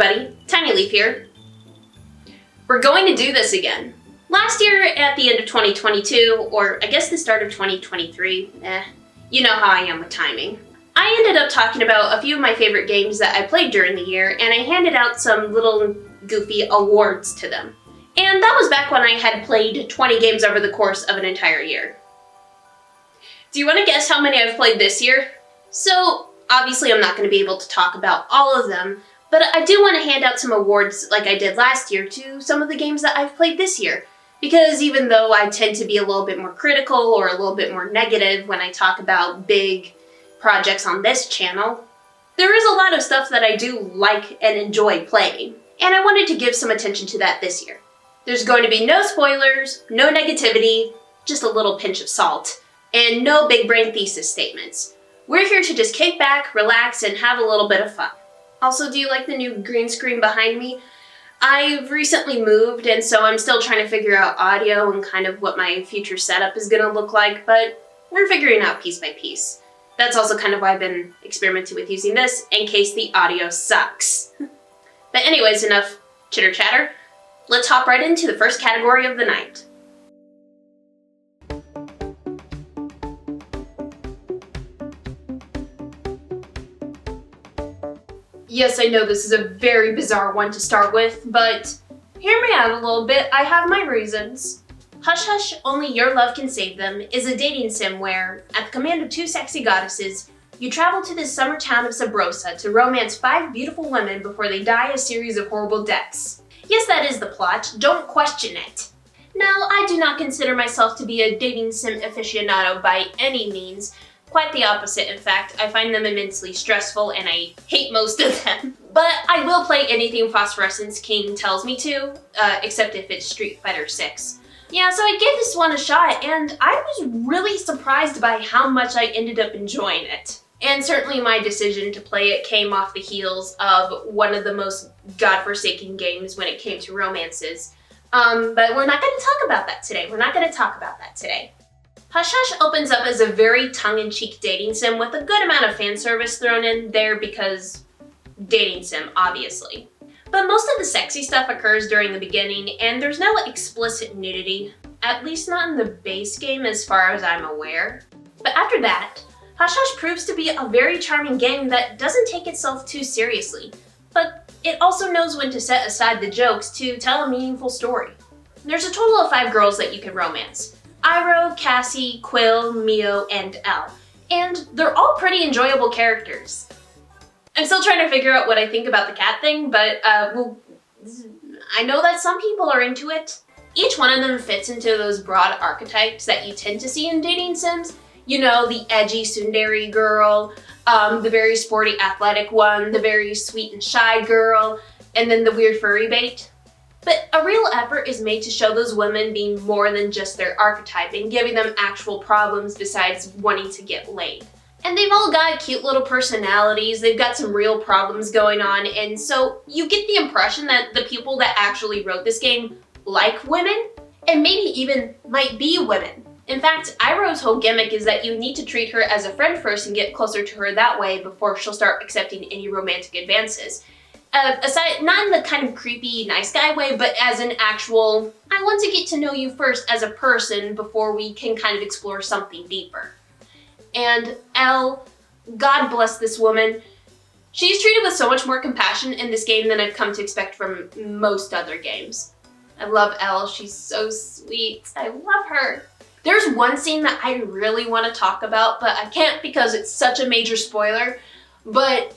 everybody, TinyLeaf here. We're going to do this again. Last year at the end of 2022, or I guess the start of 2023, you know how I am with timing. I ended up talking about a few of my favorite games that I played during the year, and I handed out some little goofy awards to them. And that was back when I had played 20 games over the course of an entire year. Do you want to guess how many I've played this year? So, obviously I'm not going to be able to talk about all of them, but I do want to hand out some awards like I did last year to some of the games that I've played this year. Because even though I tend to be a little bit more critical or a little bit more negative when I talk about big projects on this channel, there is a lot of stuff that I do like and enjoy playing. And I wanted to give some attention to that this year. There's going to be no spoilers, no negativity, just a little pinch of salt, and no big brain thesis statements. We're here to just kick back, relax, and have a little bit of fun. Also, do you like the new green screen behind me? I've recently moved, and so I'm still trying to figure out audio and kind of what my future setup is going to look like, but we're figuring out piece by piece. That's also kind of why I've been experimenting with using this, in case the audio sucks. But anyways, enough chitter chatter. Let's hop right into the first category of the night. Yes, I know this is a very bizarre one to start with, but hear me out a little bit, I have my reasons. Hush Hush, Only Your Love Can Save Them is a dating sim where, at the command of two sexy goddesses, you travel to the summer town of Sabrosa to romance 5 beautiful women before they die a series of horrible deaths. Yes, that is the plot, don't question it. Now, I do not consider myself to be a dating sim aficionado by any means. Quite the opposite, in fact. I find them immensely stressful and I hate most of them. But I will play anything Phosphorescence King tells me to, except if it's Street Fighter 6. Yeah, so I gave this one a shot and I was really surprised by how much I ended up enjoying it. And certainly my decision to play it came off the heels of one of the most godforsaken games when it came to romances. But we're not going to talk about that today. Hush Hush opens up as a very tongue-in-cheek dating sim with a good amount of fan service thrown in there because dating sim, obviously. But most of the sexy stuff occurs during the beginning and there's no explicit nudity, at least not in the base game as far as I'm aware. But after that, Hush Hush proves to be a very charming game that doesn't take itself too seriously, but it also knows when to set aside the jokes to tell a meaningful story. There's a total of 5 girls that you can romance. Iroh, Cassie, Quill, Mio, and Elle. And they're all pretty enjoyable characters. I'm still trying to figure out what I think about the cat thing, but well, I know that some people are into it. Each one of them fits into those broad archetypes that you tend to see in dating sims. You know, the edgy tsundere girl, the very sporty athletic one, the very sweet and shy girl, and then the weird furry bait. But a real effort is made to show those women being more than just their archetype and giving them actual problems besides wanting to get laid. And they've all got cute little personalities, they've got some real problems going on, and so you get the impression that the people that actually wrote this game like women, and maybe even might be women. In fact, Iroh's whole gimmick is that you need to treat her as a friend first and get closer to her that way before she'll start accepting any romantic advances. Aside, not in the kind of creepy nice guy way, but as an actual, I want to get to know you first as a person before we can kind of explore something deeper. And Elle, God bless this woman, she's treated with so much more compassion in this game than I've come to expect from most other games. I love Elle, she's so sweet, I love her. There's one scene that I really want to talk about, but I can't because it's such a major spoiler, but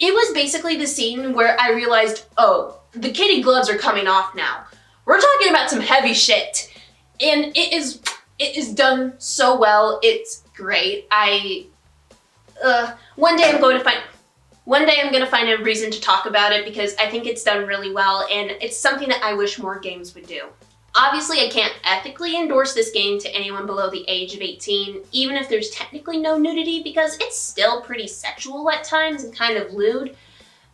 it was basically the scene where I realized, oh, the kitty gloves are coming off now. We're talking about some heavy shit. And it is done so well, it's great. One day I'm gonna find a reason to talk about it because I think it's done really well and it's something that I wish more games would do. Obviously, I can't ethically endorse this game to anyone below the age of 18, even if there's technically no nudity, because it's still pretty sexual at times and kind of lewd.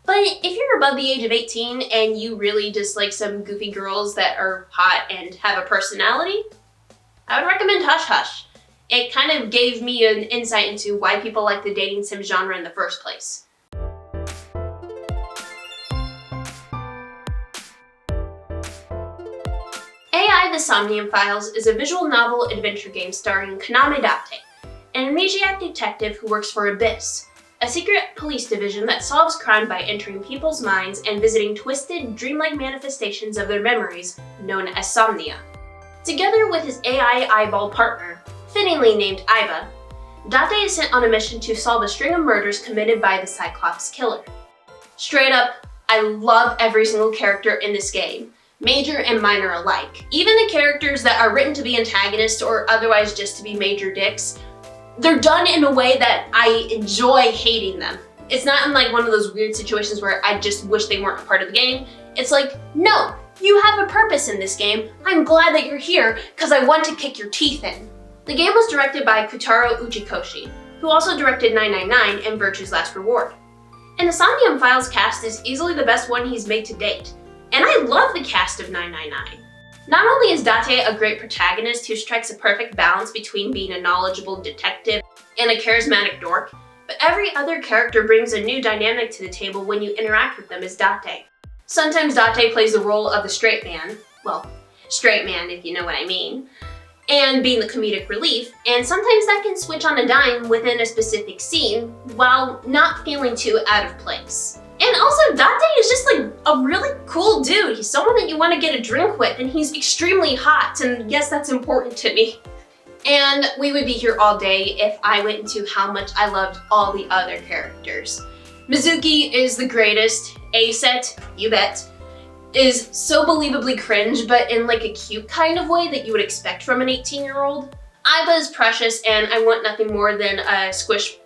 But if you're above the age of 18 and you really just like some goofy girls that are hot and have a personality, I would recommend Hush Hush. It kind of gave me an insight into why people like the dating sim genre in the first place. the Somnium Files is a visual novel adventure game starring Kaname Date, an amnesiac detective who works for Abyss, a secret police division that solves crime by entering people's minds and visiting twisted, dreamlike manifestations of their memories, known as somnia. Together with his AI eyeball partner, fittingly named Iba, Date is sent on a mission to solve a string of murders committed by the Cyclops killer. Straight up, I love every single character in this game, major and minor alike. Even the characters that are written to be antagonists or otherwise just to be major dicks, they're done in a way that I enjoy hating them. It's not in like one of those weird situations where I just wish they weren't a part of the game. It's like, no, you have a purpose in this game. I'm glad that you're here because I want to kick your teeth in. The game was directed by Kotaro Uchikoshi, who also directed 999 and Virtue's Last Reward. And the Somnium Files cast is easily the best one he's made to date. And I love the cast of 999. Not only is Date a great protagonist who strikes a perfect balance between being a knowledgeable detective and a charismatic dork, but every other character brings a new dynamic to the table when you interact with them as Date. Sometimes Date plays the role of the straight man, well, straight man if you know what I mean, and being the comedic relief, and sometimes that can switch on a dime within a specific scene while not feeling too out of place. And also, Date is just like a really cool dude. He's someone that you want to get a drink with, and he's extremely hot, and yes, that's important to me. And we would be here all day if I went into how much I loved all the other characters. Mizuki is the greatest. A-Set, you bet, is so believably cringe, but in like a cute kind of way that you would expect from an 18-year-old. Iba is precious, and I want nothing more than a squish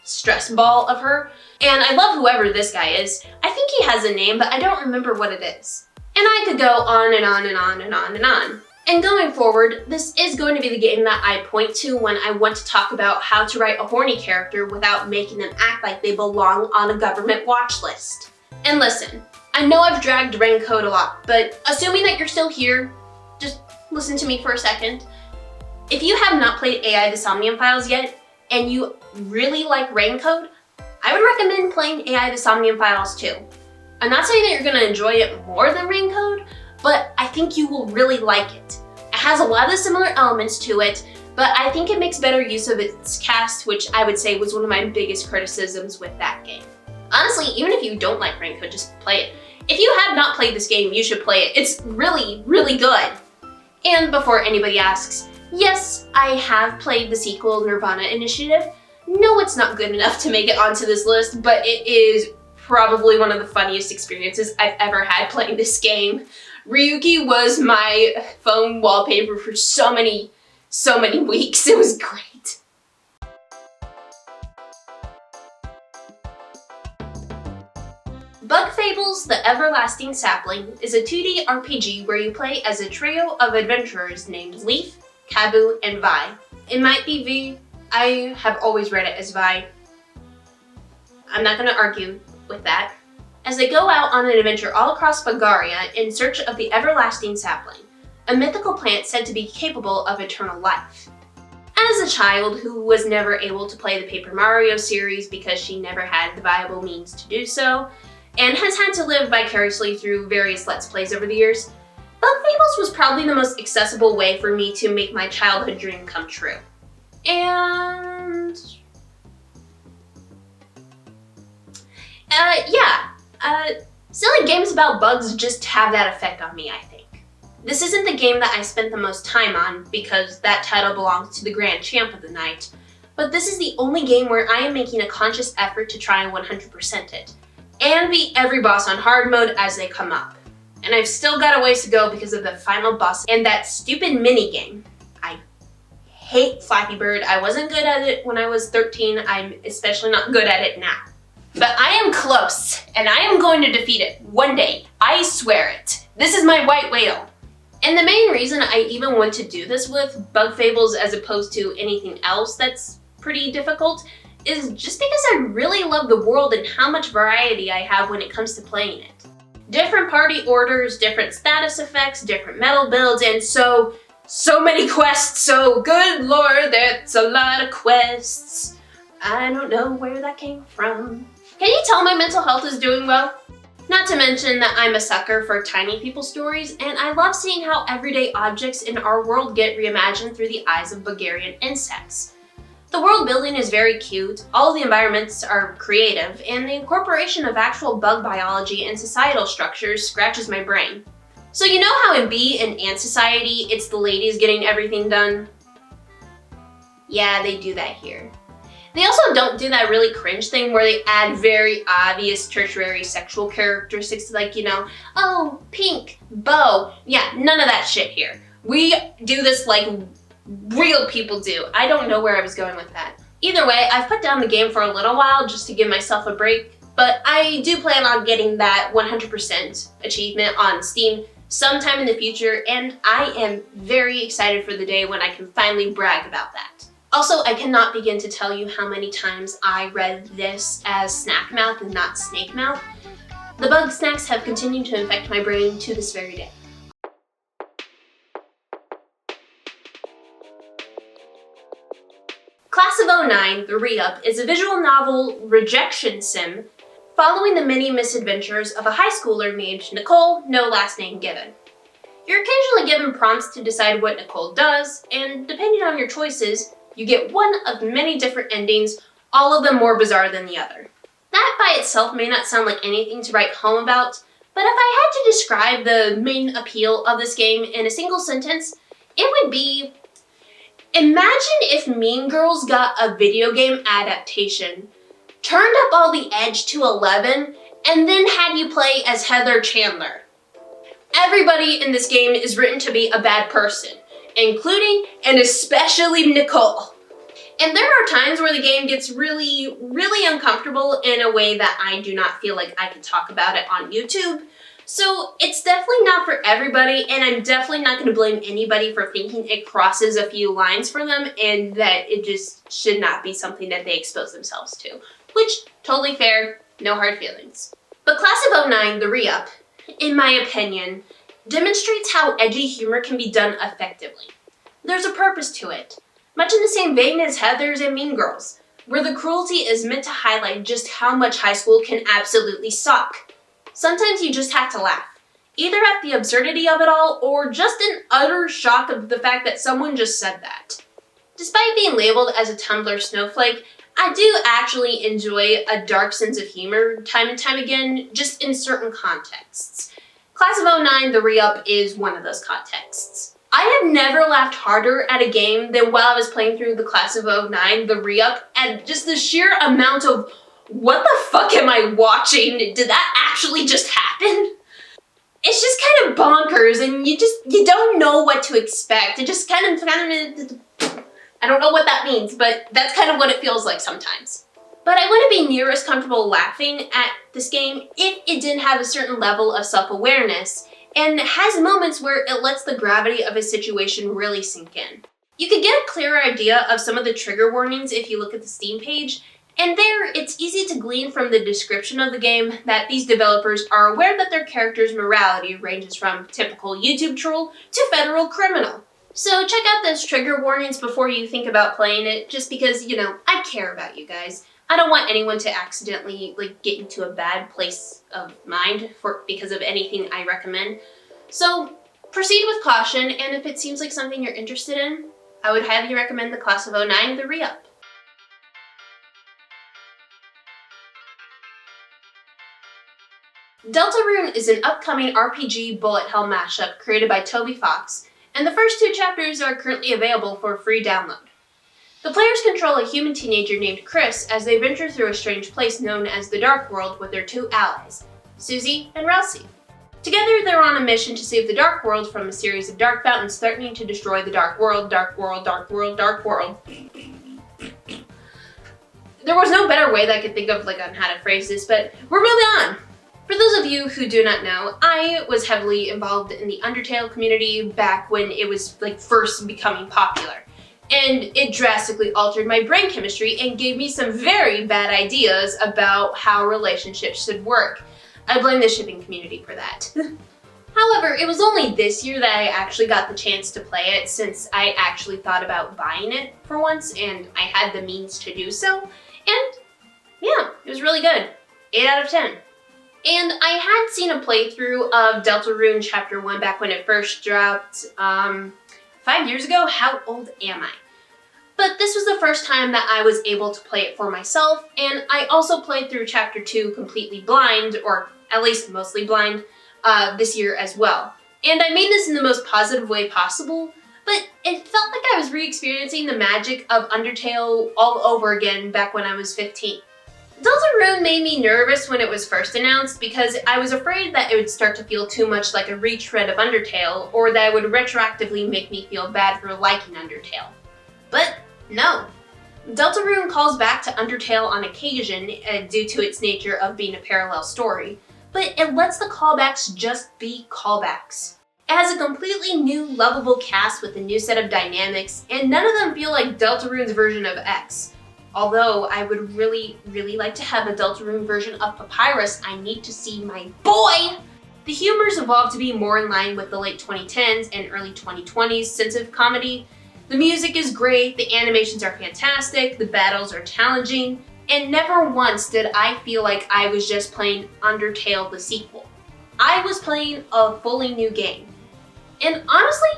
stress ball of her. And I love whoever this guy is. I think he has a name, but I don't remember what it is. And I could go on and on and on and on and on. And going forward, this is going to be the game that I point to when I want to talk about how to write a horny character without making them act like they belong on a government watch list. And listen, I know I've dragged Raincode a lot, but assuming that you're still here, just listen to me for a second. If you have not played AI The Somnium Files yet, and you really like Raincode, I would recommend playing AI The Somnium Files too. I'm not saying that you're gonna enjoy it more than Raincode, but I think you will really like it. It has a lot of the similar elements to it, but I think it makes better use of its cast, which I would say was one of my biggest criticisms with that game. Honestly, even if you don't like Raincode, just play it. If you have not played this game, you should play it. It's really, really good. And before anybody asks, yes, I have played the sequel Nirvana Initiative. No, it's not good enough to make it onto this list, but it is probably one of the funniest experiences I've ever had playing this game. Ryuki was my phone wallpaper for so many weeks. It was great. Bug Fables: The Everlasting Sapling is a 2D RPG where you play as a trio of adventurers named Leaf, Kabu, and Vi. It might be V. I have always read it as Vi. I'm not going to argue with that. As they go out on an adventure all across Bulgaria in search of the Everlasting Sapling, a mythical plant said to be capable of eternal life. As a child who was never able to play the Paper Mario series because she never had the viable means to do so, and has had to live vicariously through various Let's Plays over the years, Bug Fables was probably the most accessible way for me to make my childhood dream come true. And silly games about bugs just have that effect on me, I think. This isn't the game that I spent the most time on because that title belongs to the grand champ of the night, but this is the only game where I am making a conscious effort to try and 100% it, and beat every boss on hard mode as they come up. And I've still got a ways to go because of the final boss and that stupid mini game. I hate Flappy Bird. I wasn't good at it when I was 13. I'm especially not good at it now. But I am close, and I am going to defeat it one day. I swear it. This is my white whale. And the main reason I even want to do this with Bug Fables as opposed to anything else that's pretty difficult is just because I really love the world and how much variety I have when it comes to playing it. Different party orders, different status effects, different metal builds, and so many quests. So good lord, that's a lot of quests. I don't know where that came from. Can you tell my mental health is doing well? Not to mention that I'm a sucker for tiny people stories, and I love seeing how everyday objects in our world get reimagined through the eyes of Bulgarian insects. The world building is very cute, all the environments are creative, and the incorporation of actual bug biology and societal structures scratches my brain. So you know how in Bee and Ant Society, it's the ladies getting everything done? Yeah, they do that here. They also don't do that really cringe thing where they add very obvious tertiary sexual characteristics like, oh, pink, bow. Yeah, none of that shit here. We do this like real people do. I don't know where I was going with that. Either way, I've put down the game for a little while just to give myself a break, but I do plan on getting that 100% achievement on Steam sometime in the future, and I am very excited for the day when I can finally brag about that. Also, I cannot begin to tell you how many times I read this as snack mouth and not snake mouth. The bug snacks have continued to infect my brain to this very day. Class of '09, The Re-Up, is a visual novel rejection sim following the many misadventures of a high schooler named Nicole, no last name given. You're occasionally given prompts to decide what Nicole does, and depending on your choices, you get one of many different endings, all of them more bizarre than the other. That by itself may not sound like anything to write home about, but if I had to describe the main appeal of this game in a single sentence, it would be, imagine if Mean Girls got a video game adaptation, turned up all the edge to 11, and then had you play as Heather Chandler. Everybody in this game is written to be a bad person, including and especially Nicole. And there are times where the game gets really, really uncomfortable in a way that I do not feel like I can talk about it on YouTube. So it's definitely not for everybody, and I'm definitely not going to blame anybody for thinking it crosses a few lines for them and that it just should not be something that they expose themselves to. Which, totally fair, no hard feelings. But Class of '09, The Re-Up, in my opinion, demonstrates how edgy humor can be done effectively. There's a purpose to it, much in the same vein as Heather's and Mean Girls, where the cruelty is meant to highlight just how much high school can absolutely suck. Sometimes you just have to laugh, either at the absurdity of it all or just in utter shock of the fact that someone just said that. Despite being labeled as a Tumblr snowflake, I do actually enjoy a dark sense of humor time and time again, just in certain contexts. Class of '09, The Re-Up is one of those contexts. I have never laughed harder at a game than while I was playing through the Class of '09, The Re-Up, and just the sheer amount of, what the fuck am I watching? Did that actually just happen? It's just kind of bonkers, and you don't know what to expect. It just kind of, I don't know what that means, but that's kind of what it feels like sometimes. But I wouldn't be near as comfortable laughing at this game if it didn't have a certain level of self-awareness and has moments where it lets the gravity of a situation really sink in. You can get a clearer idea of some of the trigger warnings if you look at the Steam page, and there it's easy to glean from the description of the game that these developers are aware that their character's morality ranges from typical YouTube troll to federal criminal. So check out those trigger warnings before you think about playing it, just because, I care about you guys. I don't want anyone to accidentally get into a bad place of mind because of anything I recommend. So proceed with caution, and if it seems like something you're interested in, I would highly recommend the Class of '09, The Re-Up. Deltarune is an upcoming RPG bullet hell mashup created by Toby Fox, and the first 2 chapters are currently available for free download. The players control a human teenager named Chris as they venture through a strange place known as the Dark World with their 2 allies, Susie and Ralsei. Together, they're on a mission to save the Dark World from a series of dark fountains threatening to destroy the Dark World, Dark World, Dark World, Dark World. There was no better way that I could think of on how to phrase this, but we're moving on. For those of you who do not know, I was heavily involved in the Undertale community back when it was first becoming popular. And it drastically altered my brain chemistry and gave me some very bad ideas about how relationships should work. I blame the shipping community for that. However, it was only this year that I actually got the chance to play it, since I actually thought about buying it for once and I had the means to do so. And yeah, it was really good. 8 out of 10. And I had seen a playthrough of Deltarune Chapter 1 back when it first dropped 5 years ago. How old am I? But this was the first time that I was able to play it for myself, and I also played through Chapter 2 completely blind, or at least mostly blind, this year as well. And I made this in the most positive way possible, but it felt like I was re-experiencing the magic of Undertale all over again back when I was 15. Deltarune made me nervous when it was first announced because I was afraid that it would start to feel too much like a retread of Undertale, or that it would retroactively make me feel bad for liking Undertale. But no. Deltarune calls back to Undertale on occasion due to its nature of being a parallel story, but it lets the callbacks just be callbacks. It has a completely new, lovable cast with a new set of dynamics, and none of them feel like Deltarune's version of X. Although I would really like to have a Deltarune version of Papyrus, I need to see my boy! The humor's evolved to be more in line with the late 2010s and early 2020s sense of comedy. The music is great, the animations are fantastic, the battles are challenging, and never once did I feel like I was just playing Undertale the sequel. I was playing a fully new game. And honestly,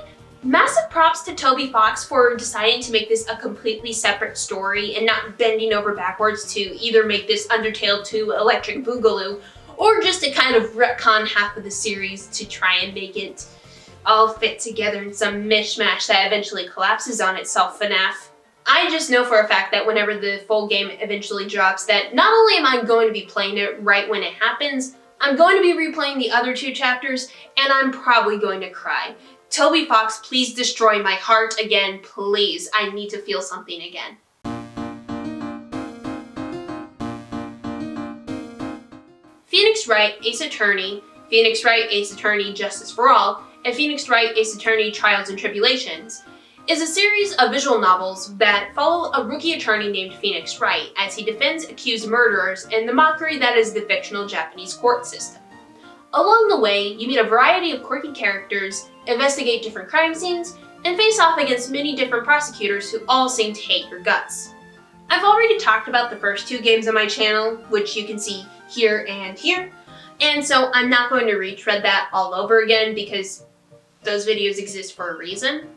massive props to Toby Fox for deciding to make this a completely separate story and not bending over backwards to either make this Undertale 2 Electric Boogaloo or just to kind of retcon half of the series to try and make it all fit together in some mishmash that eventually collapses on itself FNAF. I just know for a fact that whenever the full game eventually drops that not only am I going to be playing it right when it happens, I'm going to be replaying the other 2 chapters and I'm probably going to cry. Toby Fox, please destroy my heart again, please. I need to feel something again. Phoenix Wright, Ace Attorney, Phoenix Wright, Ace Attorney, Justice for All, and Phoenix Wright, Ace Attorney, Trials and Tribulations is a series of visual novels that follow a rookie attorney named Phoenix Wright as he defends accused murderers in the mockery that is the fictional Japanese court system. Along the way, you meet a variety of quirky characters, investigate different crime scenes, and face off against many different prosecutors who all seem to hate your guts. I've already talked about the first 2 games on my channel, which you can see here and here, and so I'm not going to retread that all over again because those videos exist for a reason.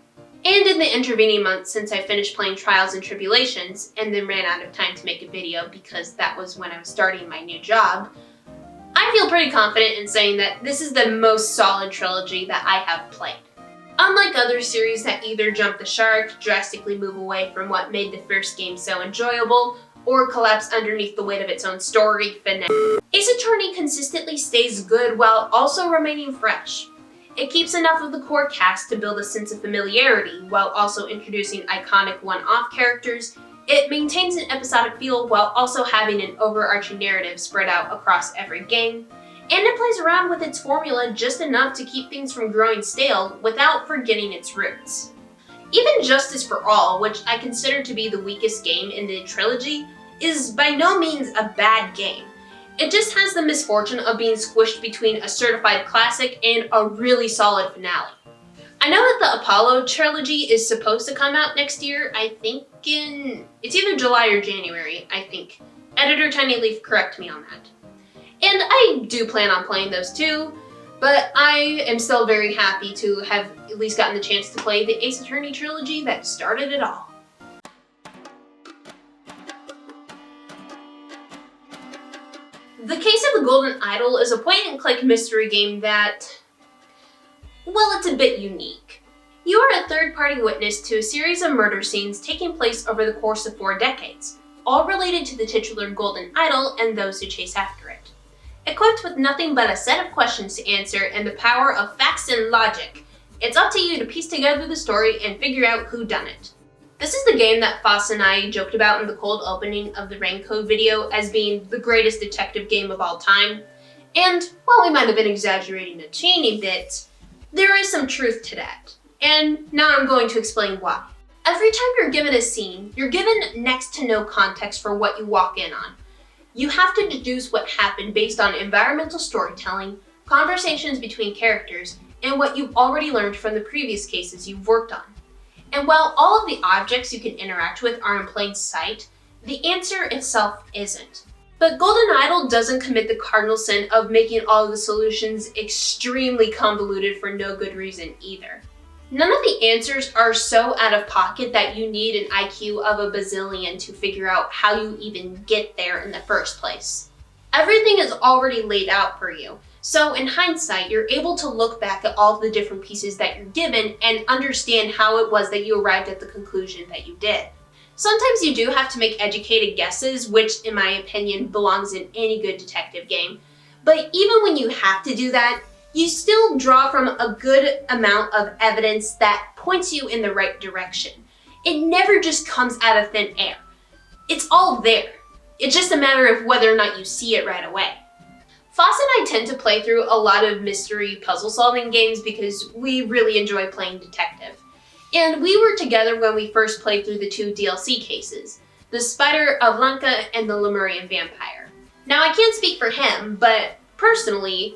And in the intervening months since I finished playing Trials and Tribulations and then ran out of time to make a video because that was when I was starting my new job, I feel pretty confident in saying that this is the most solid trilogy that I have played. Unlike other series that either jump the shark, drastically move away from what made the first game so enjoyable, or collapse underneath the weight of its own story finesse, Ace Attorney consistently stays good while also remaining fresh. It keeps enough of the core cast to build a sense of familiarity while also introducing iconic one-off characters. It maintains an episodic feel while also having an overarching narrative spread out across every game. And it plays around with its formula just enough to keep things from growing stale without forgetting its roots. Even Justice for All, which I consider to be the weakest game in the trilogy, is by no means a bad game. It just has the misfortune of being squished between a certified classic and a really solid finale. I know that the Apollo trilogy is supposed to come out next year, I think it's either July or January, I think. Editor TinyLeaf, correct me on that. And I do plan on playing those too, but I am still very happy to have at least gotten the chance to play the Ace Attorney trilogy that started it all. The Case of the Golden Idol is a point-and-click mystery game that, well, it's a bit unique. You are a third-party witness to a series of murder scenes taking place over the course of 4 decades, all related to the titular Golden Idol and those who chase after it. Equipped with nothing but a set of questions to answer and the power of facts and logic, it's up to you to piece together the story and figure out who done it. This is the game that Foss and I joked about in the cold opening of the Raincode video as being the greatest detective game of all time. And while we might have been exaggerating a teeny bit, there is some truth to that. And now I'm going to explain why. Every time you're given a scene, you're given next to no context for what you walk in on. You have to deduce what happened based on environmental storytelling, conversations between characters, and what you've already learned from the previous cases you've worked on. And while all of the objects you can interact with are in plain sight, the answer itself isn't. But Golden Idol doesn't commit the cardinal sin of making all of the solutions extremely convoluted for no good reason either. None of the answers are so out of pocket that you need an IQ of a bazillion to figure out how you even get there in the first place. Everything is already laid out for you, so in hindsight, you're able to look back at all the different pieces that you're given and understand how it was that you arrived at the conclusion that you did. Sometimes you do have to make educated guesses, which in my opinion belongs in any good detective game. But even when you have to do that, you still draw from a good amount of evidence that points you in the right direction. It never just comes out of thin air. It's all there. It's just a matter of whether or not you see it right away. Foss and I tend to play through a lot of mystery puzzle solving games because we really enjoy playing detective. And we were together when we first played through the 2 DLC cases, the Spider of Lanka and the Lemurian Vampire. Now I can't speak for him, but personally,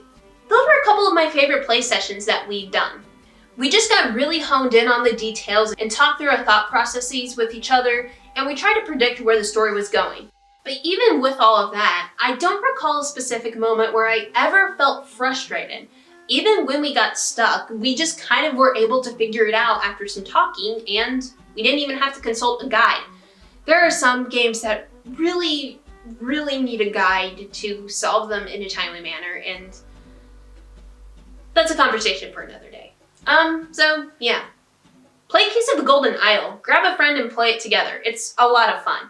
those were a couple of my favorite play sessions that we've done. We just got really honed in on the details and talked through our thought processes with each other, and we tried to predict where the story was going. But even with all of that, I don't recall a specific moment where I ever felt frustrated. Even when we got stuck, we just kind of were able to figure it out after some talking, and we didn't even have to consult a guide. There are some games that really need a guide to solve them in a timely manner, and that's a conversation for another day. So yeah. Play Case of the Golden Idol. Grab a friend and play it together. It's a lot of fun.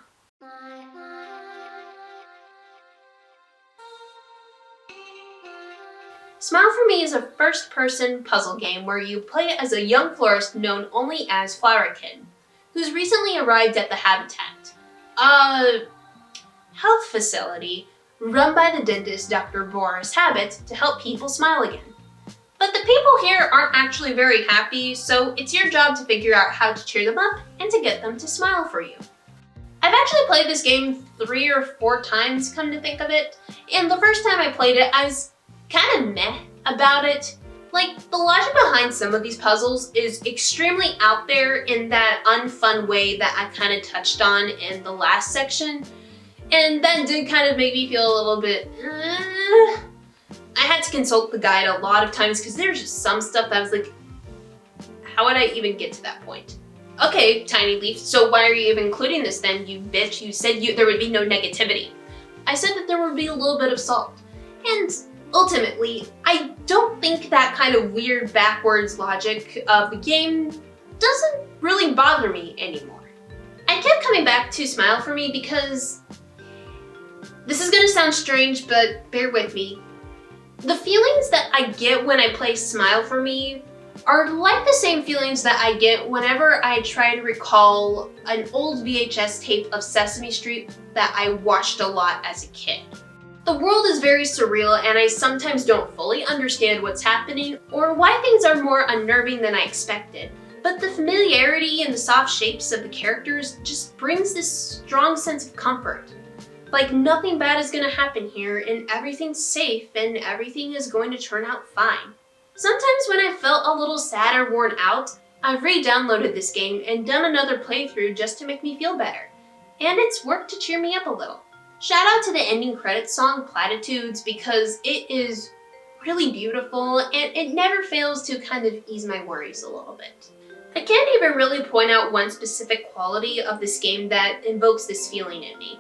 Smile for Me is a first-person puzzle game where you play as a young florist known only as Flower Kid, who's recently arrived at the Habitat, a health facility run by the dentist Dr. Boris Habit to help people smile again. But the people here aren't actually very happy, so it's your job to figure out how to cheer them up and to get them to smile for you. I've actually played this game 3 or 4 times, come to think of it, and the first time I played it, I was kind of meh about it. Like, the logic behind some of these puzzles is extremely out there in that unfun way that I kind of touched on in the last section, and that did kind of make me feel a little bit, I had to consult the guide a lot of times because there's just some stuff that I was like, how would I even get to that point? Okay, TinyLeaf, so why are you even including this then, you bitch? You said there would be no negativity. I said that there would be a little bit of salt. And ultimately, I don't think that kind of weird backwards logic of the game doesn't really bother me anymore. I kept coming back to Smile for Me because this is gonna sound strange, but bear with me. The feelings that I get when I play Smile for Me are like the same feelings that I get whenever I try to recall an old VHS tape of Sesame Street that I watched a lot as a kid. The world is very surreal and I sometimes don't fully understand what's happening or why things are more unnerving than I expected, but the familiarity and the soft shapes of the characters just brings this strong sense of comfort. Like nothing bad is gonna happen here and everything's safe and everything is going to turn out fine. Sometimes when I felt a little sad or worn out, I've re-downloaded this game and done another playthrough just to make me feel better. And it's worked to cheer me up a little. Shout out to the ending credits song, Platitudes, because it is really beautiful and it never fails to kind of ease my worries a little bit. I can't even really point out one specific quality of this game that invokes this feeling in me.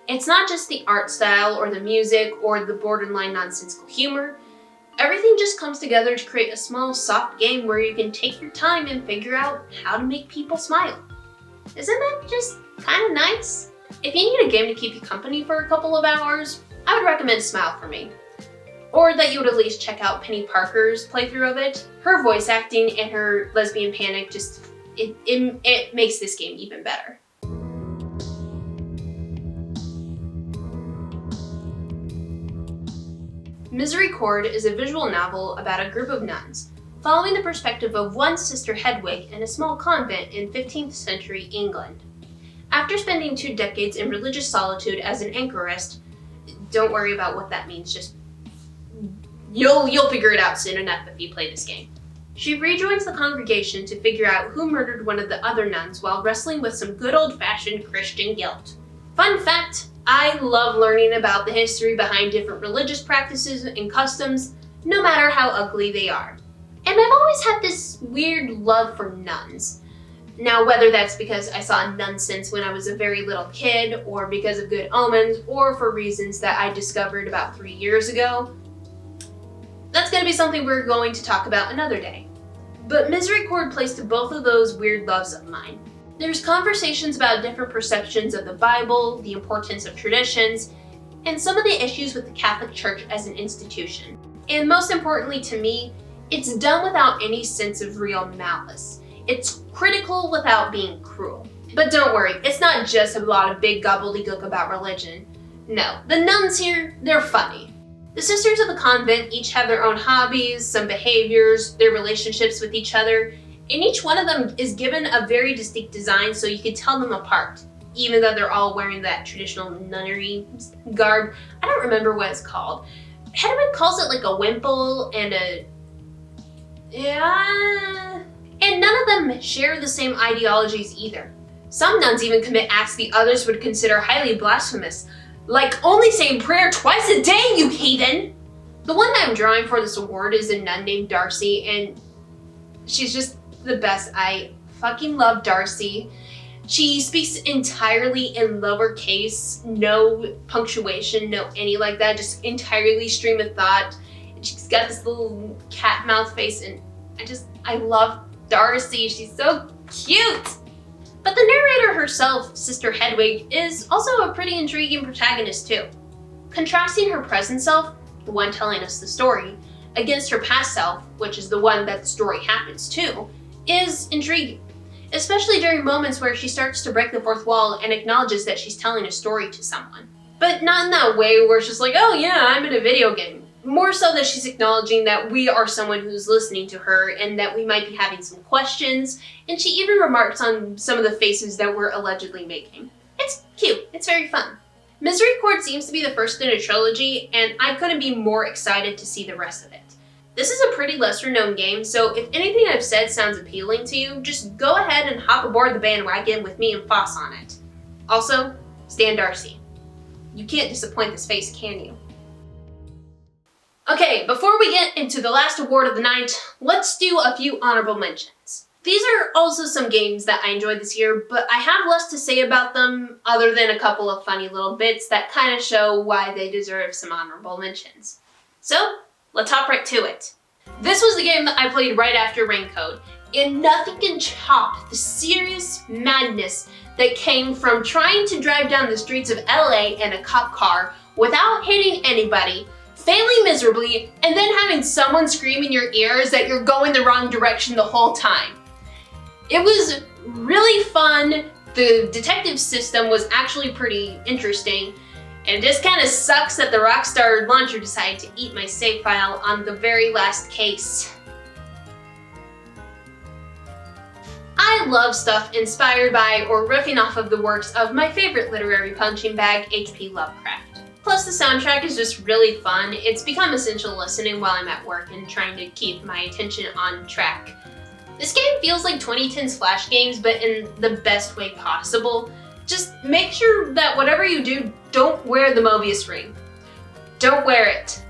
It's not just the art style or the music or the borderline nonsensical humor. Everything just comes together to create a small, soft game where you can take your time and figure out how to make people smile. Isn't that just kind of nice? If you need a game to keep you company for a couple of hours, I would recommend Smile for Me. Or that you would at least check out Penny Parker's playthrough of it. Her voice acting and her lesbian panic just, it makes this game even better. Misericord is a visual novel about a group of nuns, following the perspective of one Sister Hedwig in a small convent in 15th century England. After spending 2 decades in religious solitude as an anchorist, don't worry about what that means, just you'll figure it out soon enough if you play this game. She rejoins the congregation to figure out who murdered one of the other nuns while wrestling with some good old-fashioned Christian guilt. Fun fact, I love learning about the history behind different religious practices and customs, no matter how ugly they are. And I've always had this weird love for nuns. Now, whether that's because I saw nonsense when I was a very little kid, or because of good omens, or for reasons that I discovered about 3 years ago, that's going to be something we're going to talk about another day. But Misericord plays to both of those weird loves of mine. There's conversations about different perceptions of the Bible, the importance of traditions, and some of the issues with the Catholic Church as an institution. And most importantly to me, it's done without any sense of real malice. It's critical without being cruel. But don't worry, it's not just a lot of big gobbledygook about religion. No, the nuns here, they're funny. The sisters of the convent each have their own hobbies, some behaviors, their relationships with each other, and each one of them is given a very distinct design so you can tell them apart, even though they're all wearing that traditional nunnery garb. I don't remember what it's called. Hedwig calls it like a wimple and a... yeah... And none of them share the same ideologies either. Some nuns even commit acts the others would consider highly blasphemous, like only saying prayer twice a day, you heathen! The one that I'm drawing for this award is a nun named Darcy, and she's just the best. I fucking love Darcy. She speaks entirely in lowercase, no punctuation, no any like that, just entirely stream of thought. And she's got this little cat mouth face, and I love Darcy. She's so cute! But the narrator herself, Sister Hedwig, is also a pretty intriguing protagonist too. Contrasting her present self, the one telling us the story, against her past self, which is the one that the story happens to, is intriguing. Especially during moments where she starts to break the fourth wall and acknowledges that she's telling a story to someone. But not in that way where it's just like, oh yeah, I'm in a video game. More so that she's acknowledging that we are someone who's listening to her and that we might be having some questions, and she even remarks on some of the faces that we're allegedly making. It's cute, it's very fun. Misericord seems to be the first in a trilogy, and I couldn't be more excited to see the rest of it. This is a pretty lesser known game, so if anything I've said sounds appealing to you, just go ahead and hop aboard the bandwagon with me and Foss on it. Also, Stan Darcy. You can't disappoint this face, can you? Okay, before we get into the last award of the night, let's do a few honorable mentions. These are also some games that I enjoyed this year, but I have less to say about them other than a couple of funny little bits that kind of show why they deserve some honorable mentions. So, let's hop right to it. This was the game that I played right after Raincode, and nothing can top the serious madness that came from trying to drive down the streets of LA in a cop car without hitting anybody, failing miserably, and then having someone scream in your ears that you're going the wrong direction the whole time. It was really fun. The detective system was actually pretty interesting, and it just kind of sucks that the Rockstar launcher decided to eat my save file on the very last case. I love stuff inspired by or riffing off of the works of my favorite literary punching bag, H.P. Lovecraft. Plus, the soundtrack is just really fun. It's become essential listening while I'm at work and trying to keep my attention on track. This game feels like 2010's Flash games, but in the best way possible. Just make sure that whatever you do, don't wear the Mobius ring. Don't wear it.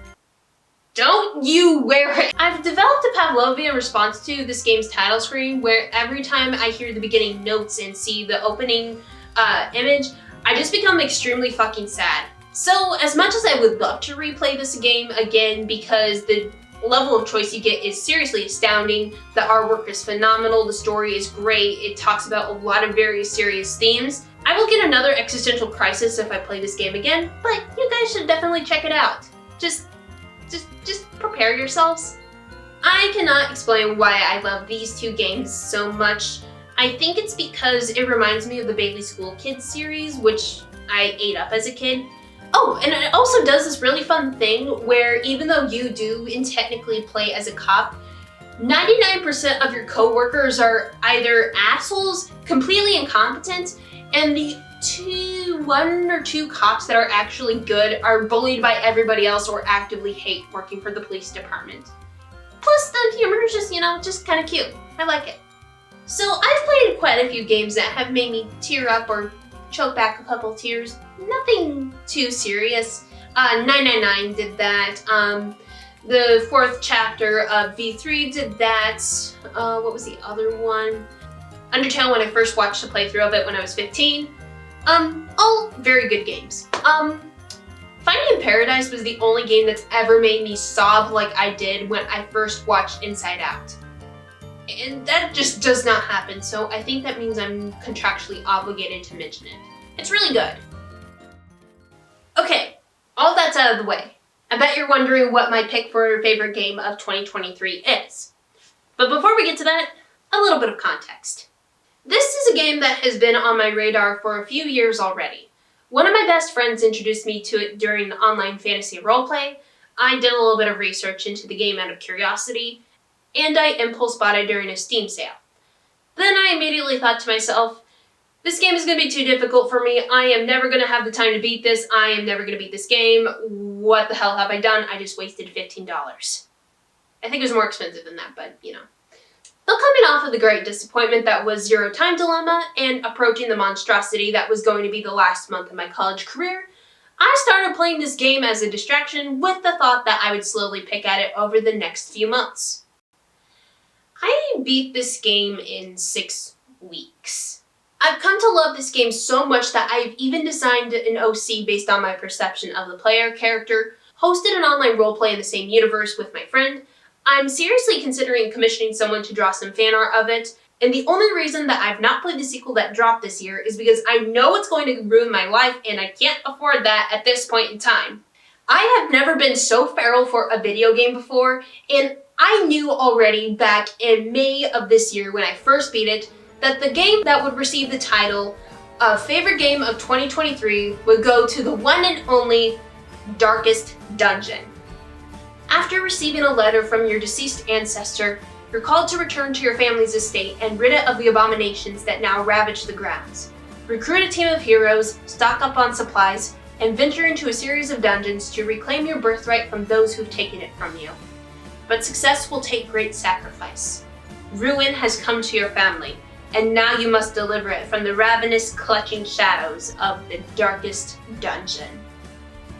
Don't you wear it! I've developed a Pavlovian response to this game's title screen where every time I hear the beginning notes and see the opening image, I just become extremely fucking sad. So as much as I would love to replay this game again because the level of choice you get is seriously astounding, the artwork is phenomenal, the story is great, it talks about a lot of very serious themes, I will get another existential crisis if I play this game again, but you guys should definitely check it out. Just prepare yourselves. I cannot explain why I love these two games so much. I think it's because it reminds me of the Bailey School Kids series, which I ate up as a kid. Oh, and it also does this really fun thing where even though you do technically play as a cop, 99% of your coworkers are either assholes, completely incompetent, and the one or two cops that are actually good are bullied by everybody else or actively hate working for the police department. Plus the humor is just kind of cute. I like it. So I've played quite a few games that have made me tear up or choke back a couple tears. Nothing too serious. 999 did that. The 4th chapter of V3 did that. What was the other one? Undertale, when I first watched the playthrough of it when I was 15. All very good games. Finding Paradise was the only game that's ever made me sob like I did when I first watched Inside Out. And that just does not happen, so I think that means I'm contractually obligated to mention it. It's really good. Okay, all that's out of the way. I bet you're wondering what my pick for your favorite game of 2023 is. But before we get to that, a little bit of context. This is a game that has been on my radar for a few years already. One of my best friends introduced me to it during the online fantasy roleplay. I did a little bit of research into the game out of curiosity, and I impulse bought it during a Steam sale. Then I immediately thought to myself, this game is going to be too difficult for me. I am never going to have the time to beat this. I am never going to beat this game. What the hell have I done? I just wasted $15. I think it was more expensive than that, but you know. Though coming off of the great disappointment that was Zero Time Dilemma and approaching the monstrosity that was going to be the last month of my college career, I started playing this game as a distraction with the thought that I would slowly pick at it over the next few months. I beat this game in 6 weeks. I've come to love this game so much that I've even designed an OC based on my perception of the player character, hosted an online roleplay in the same universe with my friend. I'm seriously considering commissioning someone to draw some fan art of it, and the only reason that I've not played the sequel that dropped this year is because I know it's going to ruin my life and I can't afford that at this point in time. I have never been so feral for a video game before, and I knew already back in May of this year when I first beat it that the game that would receive the title of Favorite Game of 2023 would go to the one and only Darkest Dungeon. After receiving a letter from your deceased ancestor, you're called to return to your family's estate and rid it of the abominations that now ravage the grounds. Recruit a team of heroes, stock up on supplies, and venture into a series of dungeons to reclaim your birthright from those who've taken it from you. But success will take great sacrifice. Ruin has come to your family, and now you must deliver it from the ravenous, clutching shadows of the Darkest Dungeon.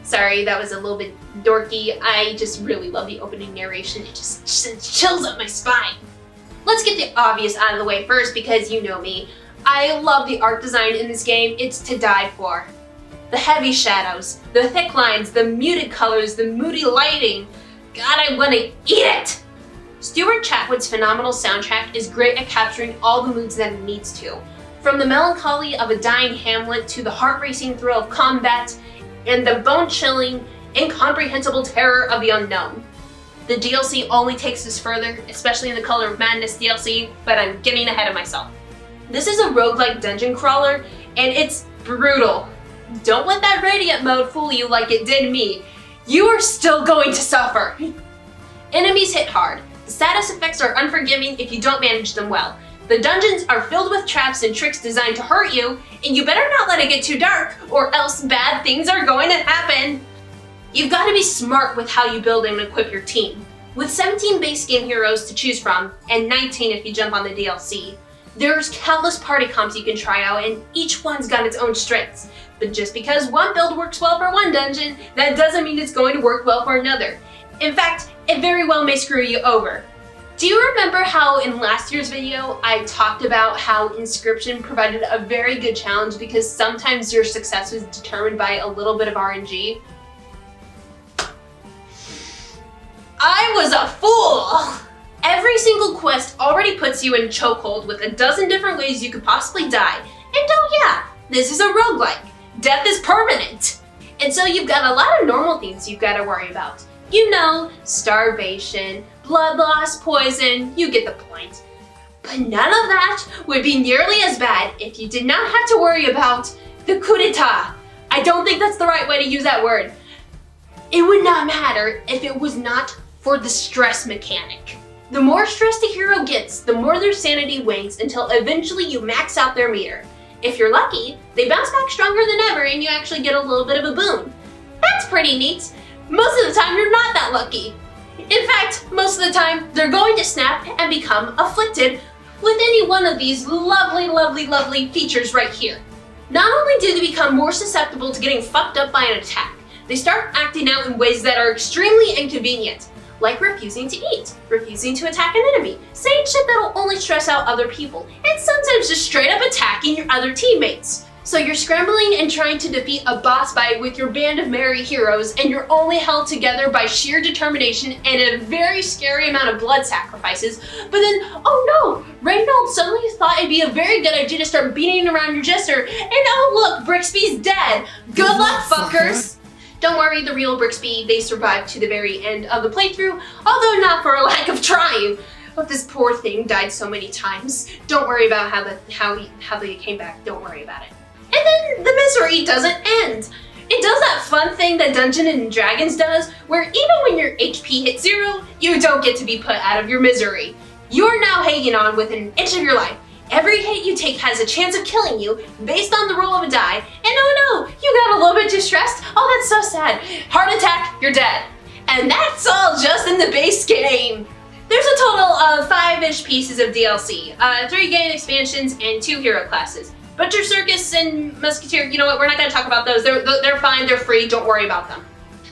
Sorry, that was a little bit dorky. I just really love the opening narration. It just sends chills up my spine. Let's get the obvious out of the way first because you know me. I love the art design in this game. It's to die for. The heavy shadows, the thick lines, the muted colors, the moody lighting. God, I want to eat it! Stuart Chatwood's phenomenal soundtrack is great at capturing all the moods that it needs to. From the melancholy of a dying hamlet to the heart-racing thrill of combat and the bone-chilling, incomprehensible terror of the unknown. The DLC only takes this further, especially in the Color of Madness DLC, but I'm getting ahead of myself. This is a roguelike dungeon crawler, and it's brutal. Don't let that Radiant mode fool you like it did me. You are still going to suffer. Enemies hit hard. The status effects are unforgiving if you don't manage them well. The dungeons are filled with traps and tricks designed to hurt you, and you better not let it get too dark, or else bad things are going to happen. You've got to be smart with how you build and equip your team. With 17 base game heroes to choose from, and 19 if you jump on the DLC, there's countless party comps you can try out, and each one's got its own strengths. But just because one build works well for one dungeon, that doesn't mean it's going to work well for another. In fact, it very well may screw you over. Do you remember how in last year's video I talked about how Inscription provided a very good challenge because sometimes your success was determined by a little bit of RNG? I was a fool! Every single quest already puts you in chokehold with a dozen different ways you could possibly die. And oh yeah, this is a roguelike. Death is permanent. And so you've got a lot of normal things you've got to worry about. You know, starvation, blood loss, poison, you get the point. But none of that would be nearly as bad if you did not have to worry about the coup d'etat. I don't think that's the right way to use that word. It would not matter if it was not for the stress mechanic. The more stressed a hero gets, the more their sanity wanes until eventually you max out their meter. If you're lucky, they bounce back stronger than ever and you actually get a little bit of a boon. That's pretty neat. Most of the time you're not that lucky. In fact, most of the time they're going to snap and become afflicted with any one of these lovely, lovely, lovely features right here. Not only do they become more susceptible to getting fucked up by an attack, they start acting out in ways that are extremely inconvenient, like refusing to eat, refusing to attack an enemy, saying shit that'll only stress out other people, and sometimes just straight up attacking your other teammates. So you're scrambling and trying to defeat a boss fight with your band of merry heroes, and you're only held together by sheer determination and a very scary amount of blood sacrifices, but then, oh no, Reynold suddenly thought it'd be a very good idea to start beating around your jester, and oh look, Brixby's dead! Good luck, fuckers! Don't worry, the real Brixby, they survived to the very end of the playthrough, although not for a lack of trying. But this poor thing died so many times. Don't worry about how they came back, don't worry about it. And then the misery doesn't end. It does that fun thing that Dungeons & Dragons does, where even when your HP hits 0, you don't get to be put out of your misery. You're now hanging on with an inch of your life. Every hit you take has a chance of killing you based on the roll of a die, and oh no, you got a little bit too stressed. Oh, that's so sad. Heart attack, you're dead. And that's all just in the base game. There's a total of 5-ish pieces of DLC, 3 game expansions, and 2 hero classes. Butcher Circus and Musketeer, you know what, we're not gonna talk about those. They're fine, they're free, don't worry about them.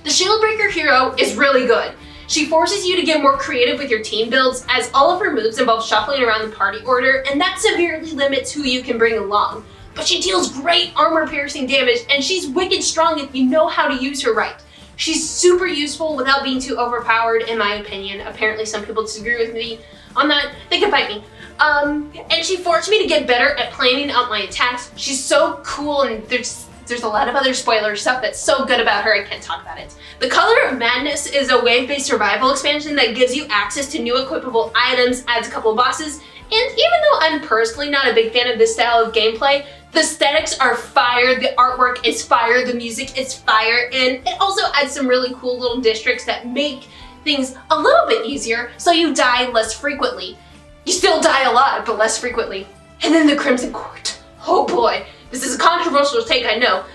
The Shieldbreaker hero is really good. She forces you to get more creative with your team builds, as all of her moves involve shuffling around the party order, and that severely limits who you can bring along. But she deals great armor-piercing damage, and she's wicked strong if you know how to use her right. She's super useful without being too overpowered, in my opinion. Apparently some people disagree with me on that. They can fight me. And she forced me to get better at planning out my attacks. She's so cool, and there's a lot of other spoiler stuff that's so good about her, I can't talk about it. The Color of Madness is a wave-based survival expansion that gives you access to new equipable items, adds a couple bosses, and even though I'm personally not a big fan of this style of gameplay, the aesthetics are fire, the artwork is fire, the music is fire, and it also adds some really cool little districts that make things a little bit easier so you die less frequently. You still die a lot, but less frequently. And then the Crimson Court. Oh boy, this is a controversial take, I know,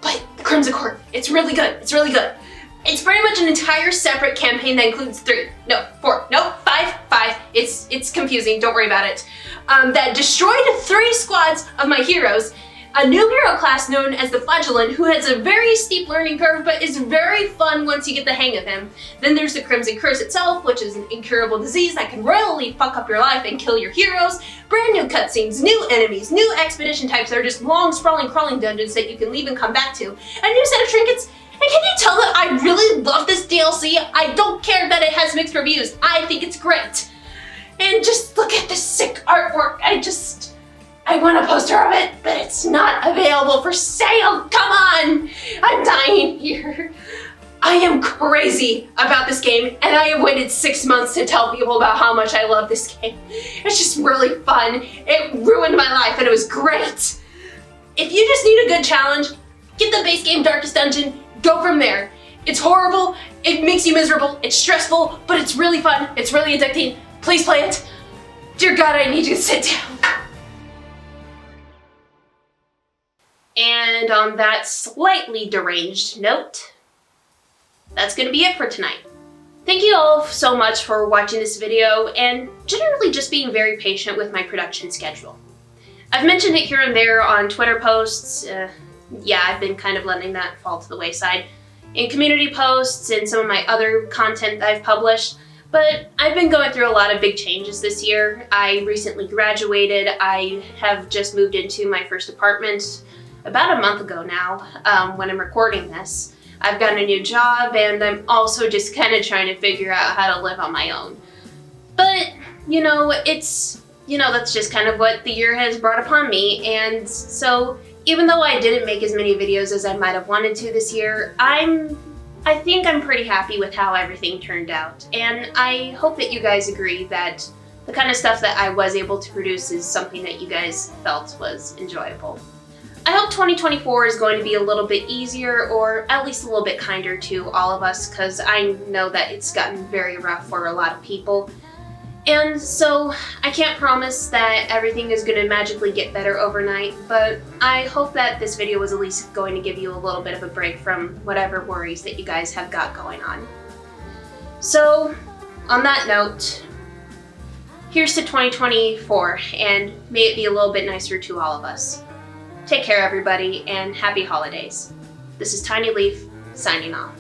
but the Crimson Court, it's really good, it's really good. It's pretty much an entire separate campaign that includes 5, it's confusing, don't worry about it, that destroyed 3 squads of my heroes, a new hero class known as the Flagellant, who has a very steep learning curve but is very fun once you get the hang of him. Then there's the Crimson Curse itself, which is an incurable disease that can royally fuck up your life and kill your heroes, brand new cutscenes, new enemies, new expedition types that are just long, sprawling, crawling dungeons that you can leave and come back to, a new set of trinkets. And can you tell that I really love this DLC? I don't care that it has mixed reviews. I think it's great. And just look at this sick artwork. I want a poster of it, but it's not available for sale. Come on, I'm dying here. I am crazy about this game, and I have waited 6 months to tell people about how much I love this game. It's just really fun. It ruined my life, and it was great. If you just need a good challenge, get the base game Darkest Dungeon, go from there. It's horrible, it makes you miserable, it's stressful, but it's really fun, it's really addicting. Please play it. Dear God, I need you to sit down. And on that slightly deranged note, that's gonna be it for tonight. Thank you all so much for watching this video and generally just being very patient with my production schedule. I've mentioned it here and there on Twitter posts. Yeah, I've been kind of letting that fall to the wayside in community posts and some of my other content that I've published. But I've been going through a lot of big changes this year. I recently graduated. I have just moved into my first apartment about a month ago now, when I'm recording this. I've gotten a new job, and I'm also just kind of trying to figure out how to live on my own. But, you know, that's just kind of what the year has brought upon me, and so even though I didn't make as many videos as I might have wanted to this year, I think I'm pretty happy with how everything turned out, and I hope that you guys agree that the kind of stuff that I was able to produce is something that you guys felt was enjoyable. I hope 2024 is going to be a little bit easier, or at least a little bit kinder to all of us, because I know that it's gotten very rough for a lot of people. And so I can't promise that everything is going to magically get better overnight, but I hope that this video was at least going to give you a little bit of a break from whatever worries that you guys have got going on. So, on that note, here's to 2024, and may it be a little bit nicer to all of us. Take care, everybody, and happy holidays. This is TinyLeaf, signing off.